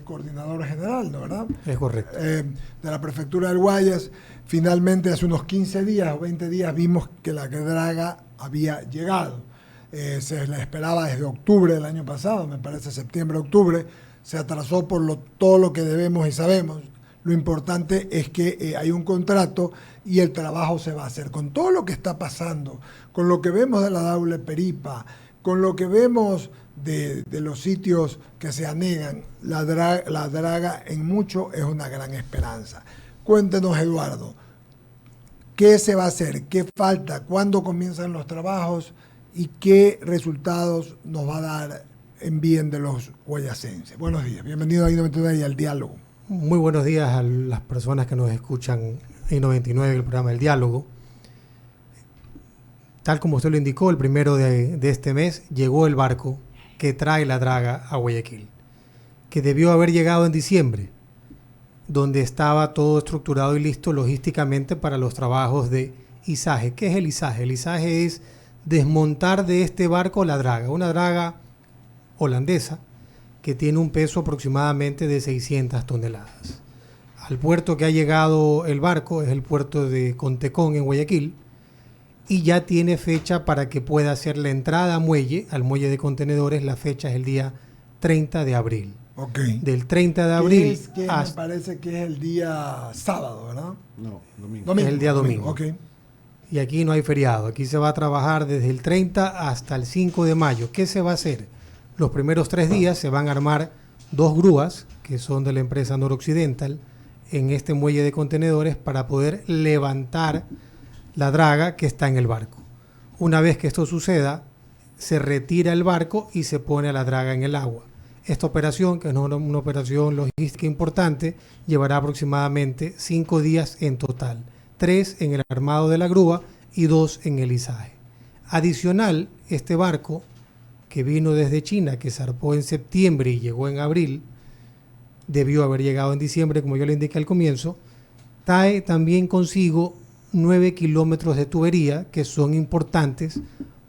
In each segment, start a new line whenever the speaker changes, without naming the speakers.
el coordinador general, ¿no, verdad?
Es correcto.
De la prefectura del Guayas. Finalmente, hace unos 15 días o 20 días, vimos que la draga había llegado. Se la esperaba desde octubre del año pasado, me parece septiembre, octubre. Se atrasó por todo lo que debemos y sabemos. Lo importante es que hay un contrato y el trabajo se va a hacer. Con todo lo que está pasando, con lo que vemos de la Daule Peripa, con lo que vemos de los sitios que se anegan, la draga en mucho es una gran esperanza. Cuéntenos, Eduardo, ¿qué se va a hacer? ¿Qué falta? ¿Cuándo comienzan los trabajos? ¿Y qué resultados nos va a dar en bien de los guayasenses? Buenos días, bienvenido a I99 y al diálogo.
Muy buenos días a las personas que nos escuchan en I99, el programa del diálogo. Tal como usted lo indicó, el 1 de este mes llegó el barco que trae la draga a Guayaquil, que debió haber llegado en diciembre, donde estaba todo estructurado y listo logísticamente para los trabajos de izaje. ¿Qué es el izaje? El izaje es desmontar de este barco la draga, una draga holandesa que tiene un peso aproximadamente de 600 toneladas. Al puerto que ha llegado el barco es el puerto de Contecón en Guayaquil y ya tiene fecha para que pueda hacer la entrada al muelle de contenedores. La fecha es el día 30 de abril.
Okay.
Del 30 de abril
me parece que es el día sábado, ¿verdad?
No, domingo.
Es el día domingo.
Okay.
Y aquí no hay feriado. Aquí se va a trabajar desde el 30 hasta el 5 de mayo. ¿Qué se va a hacer? Los primeros 3 días se van a armar 2 grúas, que son de la empresa Noroccidental, en este muelle de contenedores para poder levantar la draga que está en el barco. Una vez que esto suceda, se retira el barco y se pone a la draga en el agua. Esta operación, que es una operación logística importante, llevará aproximadamente 5 días en total. 3 en el armado de la grúa y 2 en el izaje. Adicional, este barco que vino desde China, que zarpó en septiembre y llegó en abril, debió haber llegado en diciembre, como yo le indiqué al comienzo, trae también consigo 9 kilómetros de tubería que son importantes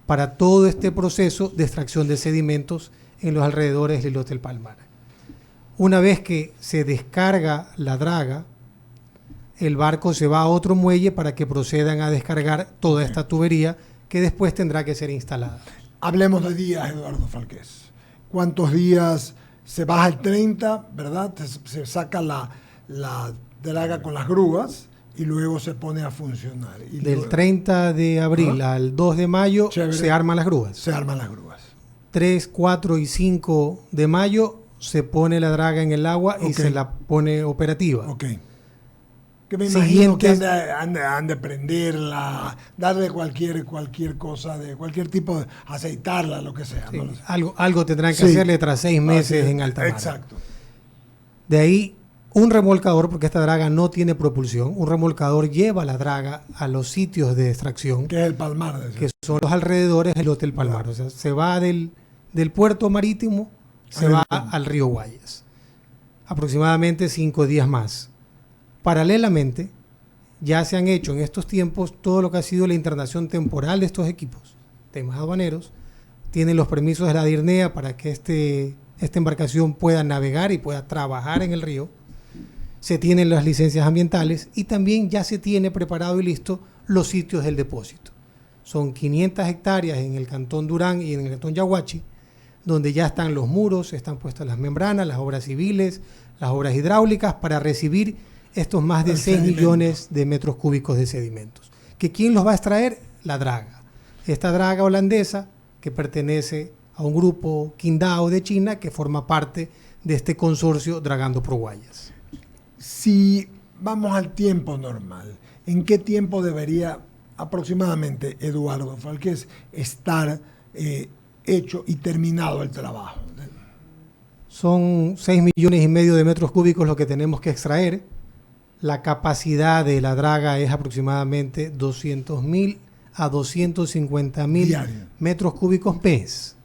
para todo este proceso de extracción de sedimentos en los alrededores del Hotel Palmar. Una vez que se descarga la draga, el barco se va a otro muelle para que procedan a descargar toda esta tubería que después tendrá que ser instalada.
Hablemos de días, Eduardo Falqués. ¿Cuántos días se baja el 30, verdad? Se saca la draga con las grúas y luego se pone a funcionar. Y
Del
luego,
30 de abril al 2 de mayo se arman las grúas.
Se arman las grúas.
3, 4 y 5 de mayo se pone la draga en el agua y se la pone operativa.
Ok. Que me imagino que han de prenderla, darle cualquier cosa, de cualquier tipo de aceitarla, lo que sea.
Sí,
¿no?
algo tendrán que hacerle tras 6 meses en alta mar.
Exacto.
De ahí un remolcador, porque esta draga no tiene propulsión, un remolcador lleva la draga a los sitios de extracción.
Que es el Palmar.
Que son los alrededores del Hotel Palmar. O sea, se va del puerto marítimo, se va al río Guayas. Aproximadamente 5 días más. Paralelamente, ya se han hecho en estos tiempos todo lo que ha sido la internación temporal de estos equipos, temas aduaneros, tienen los permisos de la DIRNEA para que esta embarcación pueda navegar y pueda trabajar en el río, se tienen las licencias ambientales y también ya se tiene preparado y listo los sitios del depósito. Son 500 hectáreas en el cantón Durán y en el cantón Yaguachi, donde ya están los muros, están puestas las membranas, las obras civiles, las obras hidráulicas para recibir estos más de 6 millones de metros cúbicos de sedimentos. ¿Que quién los va a extraer? La draga. Esta draga holandesa que pertenece a un grupo Qingdao de China que forma parte de este consorcio Dragando por Guayas.
Si vamos al tiempo normal, ¿en qué tiempo debería aproximadamente, Eduardo Falqués, estar hecho y terminado el trabajo?
Son 6 millones y medio de metros cúbicos lo que tenemos que extraer. La capacidad de la draga es aproximadamente 200.000 a 250.000 metros cúbicos mes.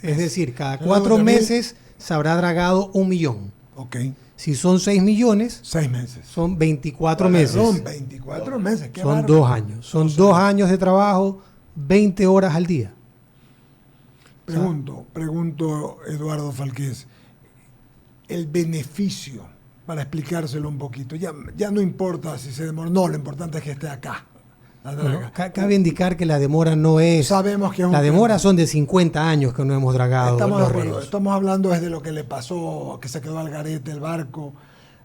Es decir, cada 4 meses se habrá dragado 1 millón.
Okay.
Si son 6 millones,
6 meses.
Son 24 meses.
Son 24 meses.
Son bárbaro. 2 años. Son 2 años de trabajo, 20 horas al día.
Pregunto, Eduardo Falqués, el beneficio, para explicárselo un poquito. Ya no importa si se demora, no, lo importante es que esté acá.
Bueno, cabe indicar que la demora no es...
Sabemos que es
la demora son de 50 años que no hemos dragado
estamos
los
de acuerdo,
ríos.
Estamos hablando desde lo que le pasó, que se quedó al garete el barco.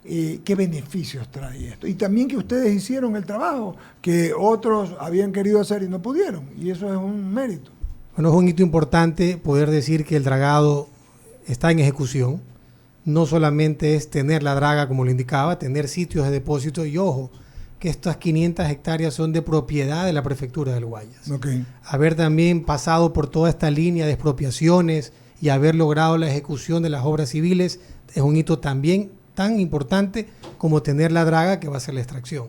¿Qué beneficios trae esto? Y también que ustedes hicieron el trabajo que otros habían querido hacer y no pudieron. Y eso es un mérito.
Bueno, es un hito importante poder decir que el dragado está en ejecución. No solamente es tener la draga, como lo indicaba, tener sitios de depósito y, ojo, que estas 500 hectáreas son de propiedad de la Prefectura del Guayas.
Okay.
Haber también pasado por toda esta línea de expropiaciones y haber logrado la ejecución de las obras civiles es un hito también tan importante como tener la draga que va a ser la extracción.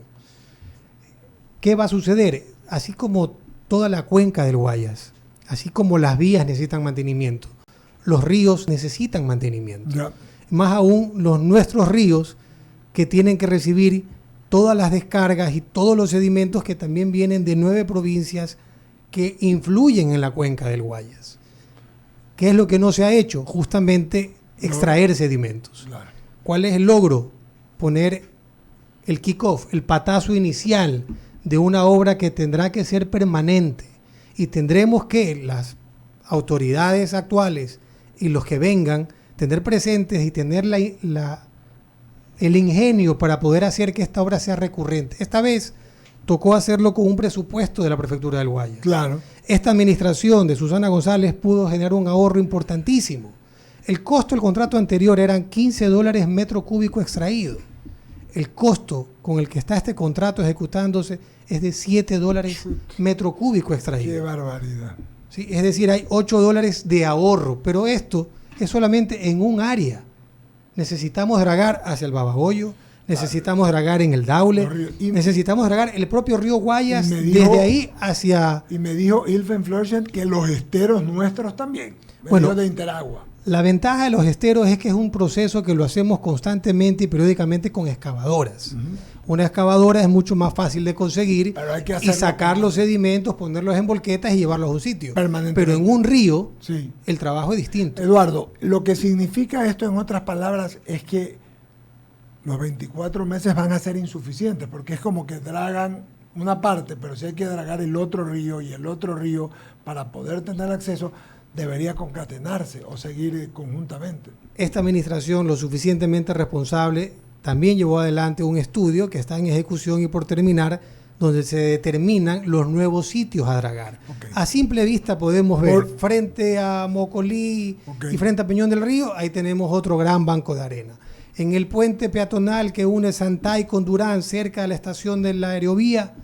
¿Qué va a suceder? Así como toda la cuenca del Guayas, así como las vías necesitan mantenimiento, los ríos necesitan mantenimiento.
Ya.
Más aún nuestros ríos que tienen que recibir todas las descargas y todos los sedimentos que también vienen de 9 provincias que influyen en la cuenca del Guayas. ¿Qué es lo que no se ha hecho? Justamente extraer sedimentos.
Claro.
¿Cuál es el logro? Poner el kick-off, el patazo inicial de una obra que tendrá que ser permanente y tendremos que las autoridades actuales y los que vengan tener presentes y tener el ingenio para poder hacer que esta obra sea recurrente. Esta vez tocó hacerlo con un presupuesto de la Prefectura del Guayas.
Claro.
Esta administración de Susana González pudo generar un ahorro importantísimo. El costo del contrato anterior eran $15 metro cúbico extraído. El costo con el que está este contrato ejecutándose es de $7 metro cúbico extraído.
Qué barbaridad.
¿Sí? Es decir, hay $8 de ahorro, pero esto es solamente en un área. Necesitamos dragar hacia el Babahoyo, necesitamos dragar en el Daule, necesitamos dragar el propio río Guayas desde ahí hacia...
Y me dijo Ilfen Florchen que los esteros nuestros también,
bueno,
de Interagua.
La ventaja de los esteros es que es un proceso que lo hacemos constantemente y periódicamente con excavadoras. Uh-huh. Una excavadora es mucho más fácil de conseguir y sacar los sedimentos, ponerlos en volquetas y llevarlos a un sitio. Pero en un río, sí, el trabajo es distinto.
Eduardo, lo que significa esto en otras palabras es que los 24 meses van a ser insuficientes, porque es como que dragan una parte, pero si hay que dragar el otro río y el otro río para poder tener acceso, debería concatenarse o seguir conjuntamente.
Esta administración, lo suficientemente responsable, también llevó adelante un estudio que está en ejecución y por terminar, donde se determinan los nuevos sitios a dragar. Okay. A simple vista podemos ver frente a Mocolí y frente a Peñón del Río, ahí tenemos otro gran banco de arena. En el puente peatonal que une Santay con Durán, cerca de la estación de la aerovía,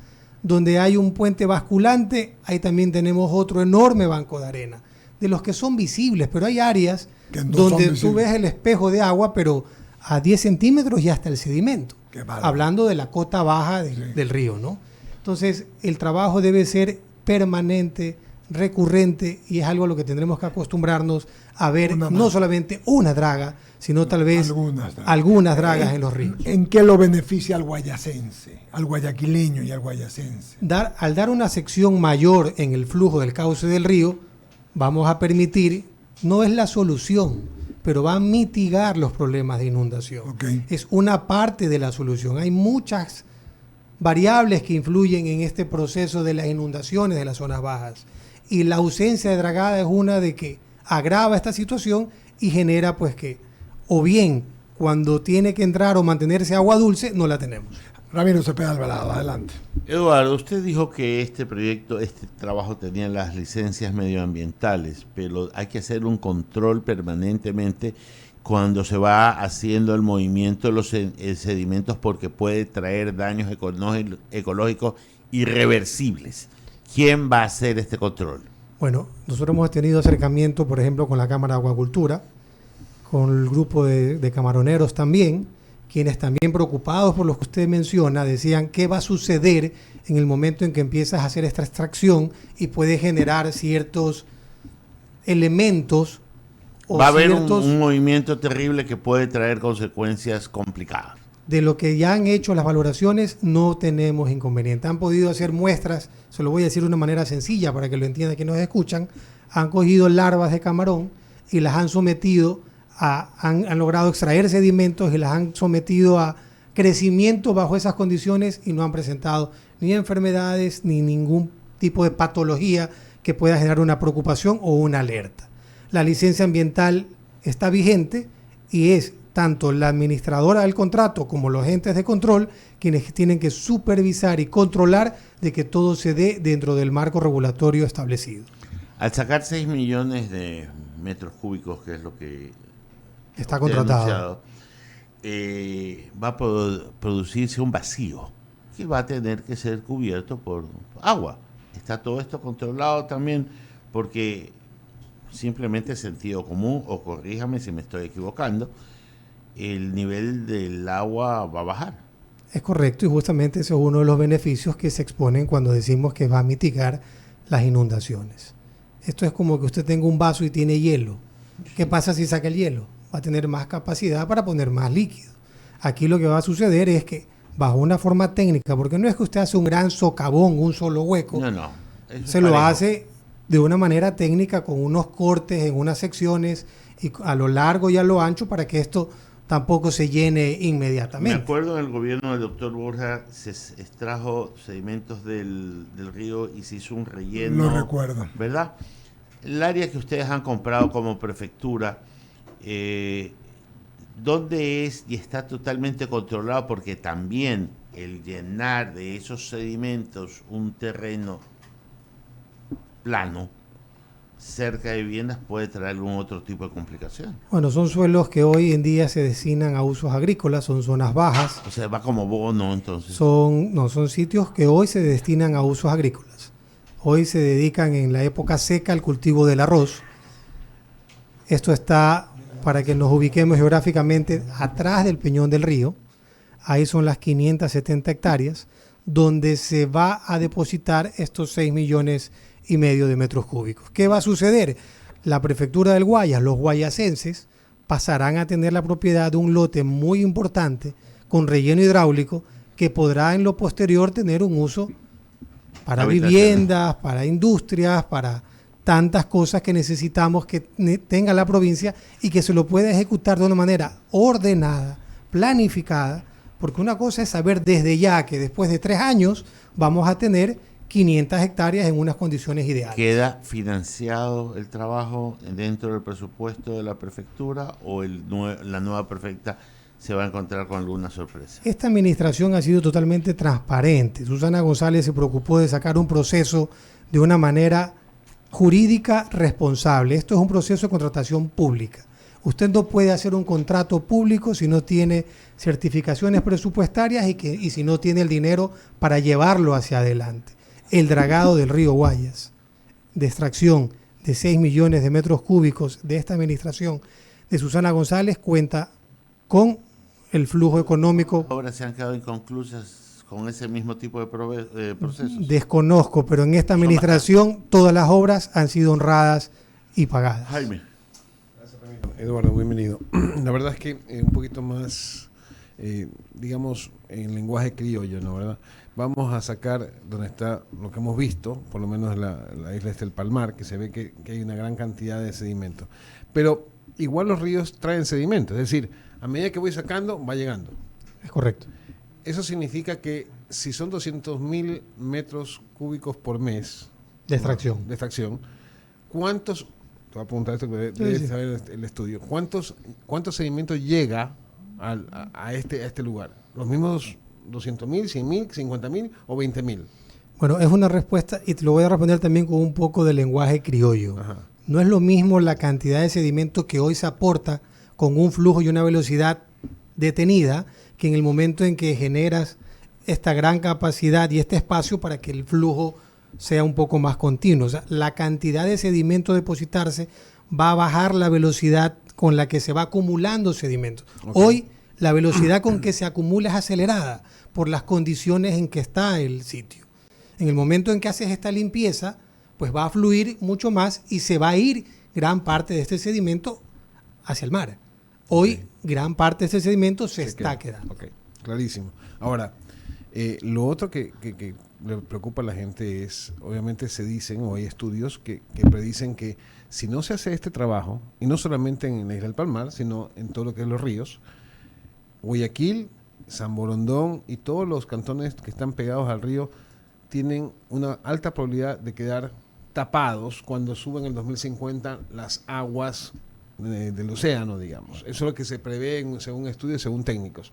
donde hay un puente basculante, ahí también tenemos otro enorme banco de arena, de los que son visibles, pero hay áreas donde tú ves el espejo de agua, pero a 10 centímetros y hasta el sedimento, hablando de la cota baja del río, ¿no? Entonces, el trabajo debe ser permanente, recurrente, y es algo a lo que tendremos que acostumbrarnos a ver, no solamente una draga, sino tal vez algunas dragas en los ríos.
¿En qué lo beneficia al guayasense, al guayaquileño y al guayasense?
Al dar una sección mayor en el flujo del cauce del río, vamos a permitir, no es la solución, pero va a mitigar los problemas de inundación. Okay. Es una parte de la solución. Hay muchas variables que influyen en este proceso de las inundaciones de las zonas bajas. Y la ausencia de dragada es una de que agrava esta situación y genera pues que, o bien, cuando tiene que entrar o mantenerse agua dulce, no la tenemos.
Ramiro Cepeda Alvarado, adelante.
Eduardo, usted dijo que este proyecto, este trabajo tenía las licencias medioambientales, pero hay que hacer un control permanentemente cuando se va haciendo el movimiento de los sedimentos porque puede traer daños ecológicos irreversibles. ¿Quién va a hacer este control?
Bueno, nosotros hemos tenido acercamiento, por ejemplo, con la Cámara de Acuacultura, con el grupo de camaroneros también, quienes también preocupados por lo que usted menciona, decían qué va a suceder en el momento en que empiezas a hacer esta extracción y puede generar ciertos elementos.
Va a haber un movimiento terrible que puede traer consecuencias complicadas.
De lo que ya han hecho las valoraciones, no tenemos inconveniente. Han podido hacer muestras, se lo voy a decir de una manera sencilla para que lo entiendan quienes nos escuchan, han cogido larvas de camarón y las han sometido han logrado extraer sedimentos y las han sometido a crecimiento bajo esas condiciones y no han presentado ni enfermedades ni ningún tipo de patología que pueda generar una preocupación o una alerta. La licencia ambiental está vigente y es tanto la administradora del contrato como los entes de control quienes tienen que supervisar y controlar de que todo se dé dentro del marco regulatorio establecido.
Al sacar 6 millones de metros cúbicos, que es lo que
está contratado,
va a producirse un vacío que va a tener que ser cubierto por agua. Está todo esto controlado también porque simplemente sentido común, o corríjame si me estoy equivocando, el nivel del agua va a bajar.
Es correcto, y justamente ese es uno de los beneficios que se exponen cuando decimos que va a mitigar las inundaciones. Esto es como que usted tenga un vaso y tiene hielo. ¿Qué pasa si saca el hielo? Va a tener más capacidad para poner más líquido. Aquí lo que va a suceder es que bajo una forma técnica, porque no es que usted hace un gran socavón, un solo hueco, se lo hace de una manera técnica con unos cortes en unas secciones y a lo largo y a lo ancho para que esto tampoco se llene inmediatamente.
Me acuerdo en el gobierno del doctor Borja se extrajo sedimentos del río y se hizo un relleno.
Lo recuerdo.
¿Verdad? El área que ustedes han comprado como prefectura, ¿dónde es y está totalmente controlado? Porque también el llenar de esos sedimentos un terreno plano cerca de viviendas puede traer algún otro tipo de complicación.
Bueno, son suelos que hoy en día se destinan a usos agrícolas, son zonas bajas.
O sea, va como bono entonces.
Son sitios que hoy se destinan a usos agrícolas. Hoy se dedican en la época seca al cultivo del arroz. Esto está, para que nos ubiquemos geográficamente, atrás del Peñón del Río. Ahí son las 570 hectáreas, donde se va a depositar estos 6 millones y medio de metros cúbicos. ¿Qué va a suceder? La prefectura del Guayas, los guayasenses, pasarán a tener la propiedad de un lote muy importante con relleno hidráulico que podrá en lo posterior tener un uso para viviendas, para industrias, para tantas cosas que necesitamos que tenga la provincia y que se lo pueda ejecutar de una manera ordenada, planificada, porque una cosa es saber desde ya que después de 3 años vamos a tener 500 hectáreas en unas condiciones ideales.
¿Queda financiado el trabajo dentro del presupuesto de la prefectura o la nueva prefecta se va a encontrar con alguna sorpresa?
Esta administración ha sido totalmente transparente. Susana González se preocupó de sacar un proceso de una manera jurídica responsable. Esto es un proceso de contratación pública. Usted no puede hacer un contrato público si no tiene certificaciones presupuestarias y si no tiene el dinero para llevarlo hacia adelante. El dragado del río Guayas, de extracción de 6 millones de metros cúbicos de esta administración de Susana González, cuenta con el flujo económico.
¿Las obras se han quedado inconclusas con ese mismo tipo de procesos?
Desconozco, pero en esta administración todas las obras han sido honradas y pagadas.
Jaime.
Eduardo, bienvenido. La verdad es que un poquito más, digamos, en lenguaje criollo, ¿no? ¿Verdad? Vamos a sacar donde está lo que hemos visto, por lo menos la isla del Palmar, que se ve que hay una gran cantidad de sedimentos. Pero igual los ríos traen sedimentos, es decir, a medida que voy sacando, va llegando.
Es correcto.
Eso significa que si son 200.000 metros cúbicos por mes
de extracción,
¿cuántos, te voy a preguntar esto, debes saber el estudio, ¿cuántos sedimentos llega a este lugar? ¿Los mismos 200.000, 100.000, 50.000 o 20.000?
Bueno, es una respuesta y te lo voy a responder también con un poco de lenguaje criollo.
Ajá.
No es lo mismo la cantidad de sedimento que hoy se aporta con un flujo y una velocidad detenida que en el momento en que generas esta gran capacidad y este espacio para que el flujo sea un poco más continuo. O sea, la cantidad de sedimento a depositarse va a bajar la velocidad con la que se va acumulando sedimento. Okay. Hoy la velocidad con que se acumula es acelerada por las condiciones en que está el sitio. En el momento en que haces esta limpieza, pues va a fluir mucho más y se va a ir gran parte de este sedimento hacia el mar. Hoy gran parte de este sedimento se está quedando.
Ok, clarísimo. Ahora, Lo otro que le preocupa a la gente es, obviamente se dicen, o hay estudios que predicen que si no se hace este trabajo, y no solamente en la Isla del Palmar, sino en todo lo que es los ríos, Guayaquil, San Borondón y todos los cantones que están pegados al río tienen una alta probabilidad de quedar tapados cuando suben en el 2050 las aguas del océano, digamos. Eso es lo que se prevé según estudios, según técnicos.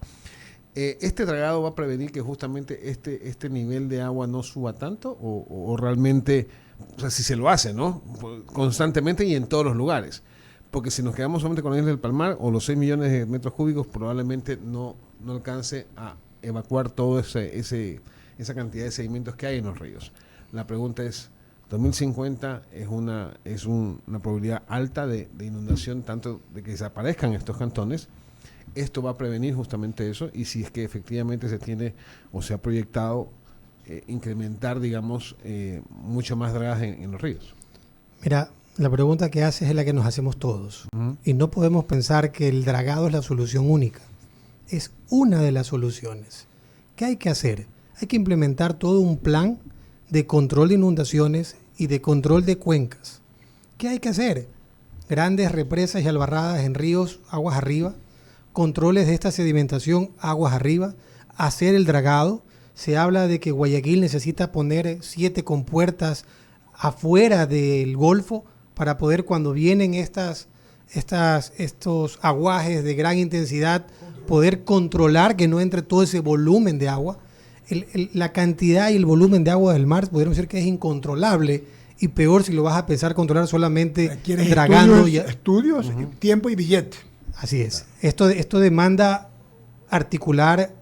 ¿Este dragado va a prevenir que justamente este nivel de agua no suba tanto? ¿O realmente, o sea, si se lo hace, ¿no? Constantemente y en todos los lugares? Porque si nos quedamos solamente con la Isla del Palmar o los 6 millones de metros cúbicos, probablemente no alcance a evacuar toda esa cantidad de sedimentos que hay en los ríos. La pregunta es, 2050 es una probabilidad alta de inundación, tanto de que desaparezcan estos cantones. Esto va a prevenir justamente eso, y si es que efectivamente se tiene o se ha proyectado incrementar, digamos, mucho más dragas en los ríos.
Mira, la pregunta que haces es la que nos hacemos todos. Y no podemos pensar que el dragado es la solución única. Es una de las soluciones. ¿Qué hay que hacer? Hay que implementar todo un plan de control de inundaciones y de control de cuencas. ¿Qué hay que hacer? Grandes represas y albarradas en ríos, aguas arriba, controles de esta sedimentación, aguas arriba, hacer el dragado. Se habla de que Guayaquil necesita poner 7 compuertas afuera del Golfo para poder, cuando vienen estos aguajes de gran intensidad, poder controlar que no entre todo ese volumen de agua. La cantidad y el volumen de agua del mar, podríamos decir que es incontrolable, y peor si lo vas a pensar controlar solamente dragando.
Estudios, tiempo y billete.
Así es. Esto demanda articular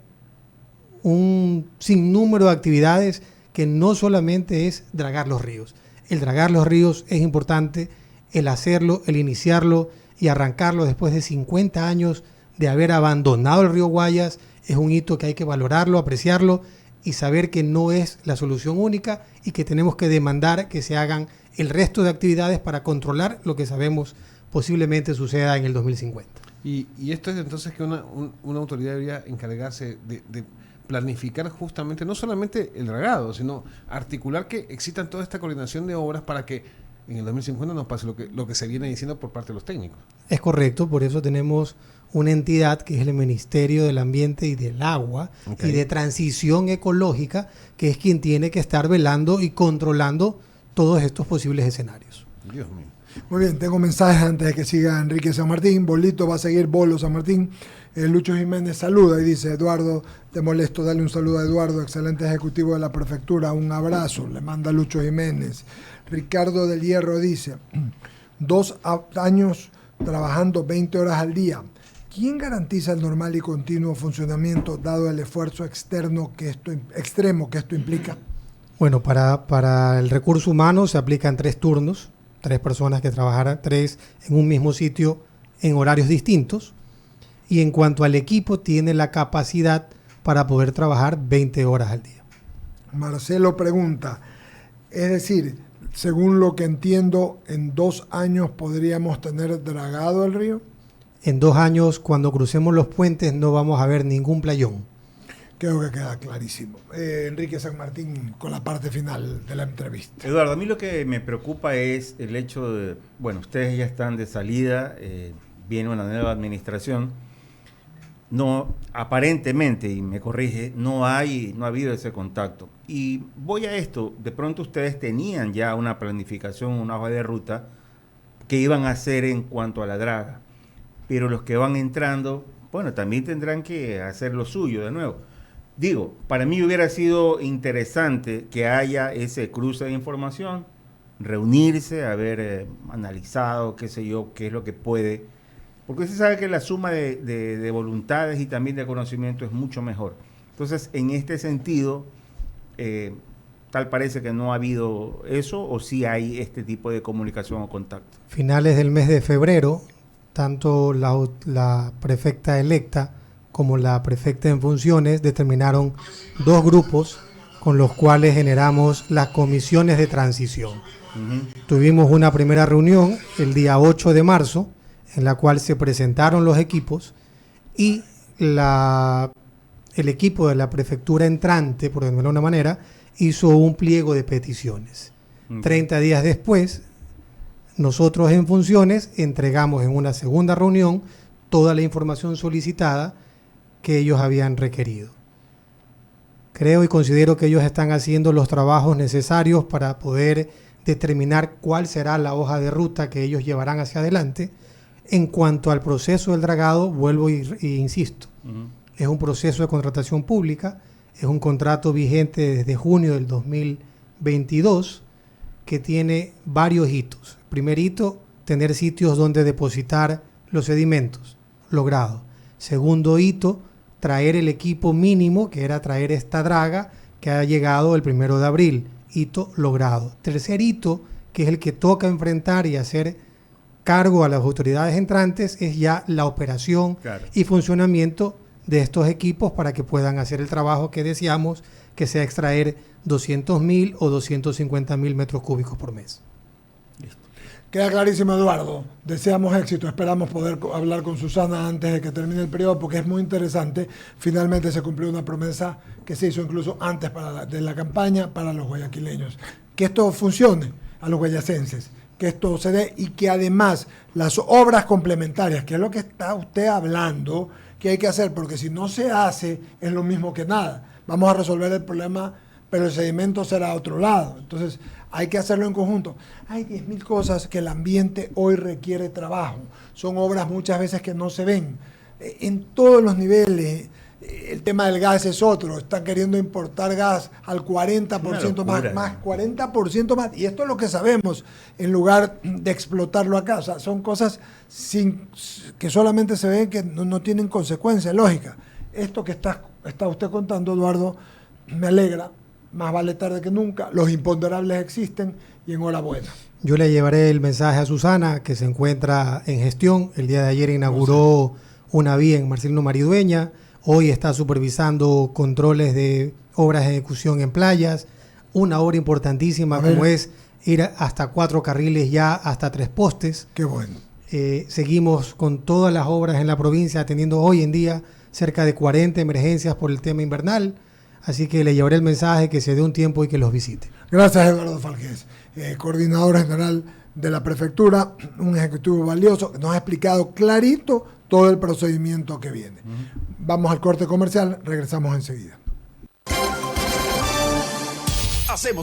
un sinnúmero de actividades que no solamente es dragar los ríos. El dragar los ríos es importante, el hacerlo, el iniciarlo y arrancarlo después de 50 años de haber abandonado el río Guayas es un hito que hay que valorarlo, apreciarlo y saber que no es la solución única y que tenemos que demandar que se hagan el resto de actividades para controlar lo que sabemos posiblemente suceda en el 2050.
Y esto es entonces que una autoridad debería encargarse de planificar justamente, no solamente el dragado, sino articular que existan toda esta coordinación de obras para que en el 2050 no pase lo que se viene diciendo por parte de los técnicos.
Es correcto, por eso tenemos una entidad que es el Ministerio del Ambiente y del Agua y de Transición Ecológica, que es quien tiene que estar velando y controlando todos estos posibles escenarios.
Dios mío.
Muy bien, tengo mensajes antes de que siga Enrique San Martín. Bolito va a seguir Bolo San Martín. Lucho Jiménez saluda y dice: Eduardo, te molesto, dale un saludo a Eduardo, excelente ejecutivo de la prefectura, un abrazo, le manda Lucho Jiménez. Ricardo del Hierro dice: 2 años trabajando 20 horas al día. ¿Quién garantiza el normal y continuo funcionamiento dado el esfuerzo externo extremo que esto implica?
Bueno, para el recurso humano se aplican 3 turnos, 3 personas que trabajarán 3 en un mismo sitio en horarios distintos. Y en cuanto al equipo, tiene la capacidad para poder trabajar 20 horas al día.
Marcelo pregunta, es decir, según lo que entiendo, en 2 años podríamos tener dragado el río.
En 2 años, cuando crucemos los puentes, no vamos a ver ningún playón.
Creo que queda clarísimo. Enrique San Martín, con la parte final de la entrevista.
Eduardo, a mí lo que me preocupa es el hecho de, bueno, ustedes ya están de salida, viene una nueva administración. No, aparentemente, y me corrige, no ha habido ese contacto. Y voy a esto, de pronto ustedes tenían ya una planificación, una hoja de ruta que iban a hacer en cuanto a la draga, pero los que van entrando, bueno, también tendrán que hacer lo suyo de nuevo. Digo, para mí hubiera sido interesante que haya ese cruce de información, reunirse, haber analizado, qué sé yo, qué es lo que puede. Porque se sabe que la suma de voluntades y también de conocimiento es mucho mejor. Entonces, en este sentido, tal parece que no ha habido eso, o sí hay este tipo de comunicación o contacto.
Finales del mes de febrero, tanto la prefecta electa como la prefecta en funciones determinaron 2 grupos con los cuales generamos las comisiones de transición. Tuvimos una primera reunión el día 8 de marzo, en la cual se presentaron los equipos y la el equipo de la prefectura entrante, por decirlo de una manera, hizo un pliego de peticiones. 30 días después, nosotros en funciones entregamos en una segunda reunión toda la información solicitada que ellos habían requerido. Creo y considero que ellos están haciendo los trabajos necesarios para poder determinar cuál será la hoja de ruta que ellos llevarán hacia adelante. En cuanto al proceso del dragado, vuelvo e insisto, es un proceso de contratación pública, es un contrato vigente desde junio del 2022 que tiene varios hitos. Primer hito, tener sitios donde depositar los sedimentos, logrado. Segundo hito, traer el equipo mínimo, que era traer esta draga que ha llegado el 1 de abril, hito logrado. Tercer hito, que es el que toca enfrentar y hacer cargo a las autoridades entrantes, es ya la operación y funcionamiento de estos equipos para que puedan hacer el trabajo que deseamos, que sea extraer 200.000 o 250.000 metros cúbicos por mes.
Queda clarísimo, Eduardo. Deseamos éxito. Esperamos poder hablar con Susana antes de que termine el periodo, porque es muy interesante. Finalmente se cumplió una promesa que se hizo incluso antes de la campaña para los guayaquileños. Que esto funcione a los guayacenses, que esto se dé y que además las obras complementarias, que es lo que está usted hablando, que hay que hacer, porque si no se hace es lo mismo que nada. Vamos a resolver el problema, pero el sedimento será a otro lado. Entonces hay que hacerlo en conjunto. Hay 10.000 cosas que el ambiente hoy requiere trabajo. Son obras muchas veces que no se ven. En todos los niveles. El tema del gas es otro. Están queriendo importar gas al 40% más 40% más. Y esto es lo que sabemos, en lugar de explotarlo acá. O sea, son cosas que solamente se ven que no tienen consecuencia lógica. Esto que está usted contando, Eduardo, me alegra. Más vale tarde que nunca. Los imponderables existen y enhorabuena.
Yo le llevaré el mensaje a Susana, que se encuentra en gestión. El día de ayer inauguró una vía en Marcelino Maridueña. Hoy está supervisando controles de obras de ejecución en playas. Una obra importantísima como es ir hasta 4 carriles ya, hasta 3 postes.
Qué bueno.
Seguimos con todas las obras en la provincia, teniendo hoy en día cerca de 40 emergencias por el tema invernal. Así que le llevaré el mensaje, que se dé un tiempo y que los visite.
Gracias, Eduardo Falqués, coordinador general de la prefectura, un ejecutivo valioso, que nos ha explicado clarito todo el procedimiento que viene. Vamos al corte comercial, regresamos enseguida.
Hacemos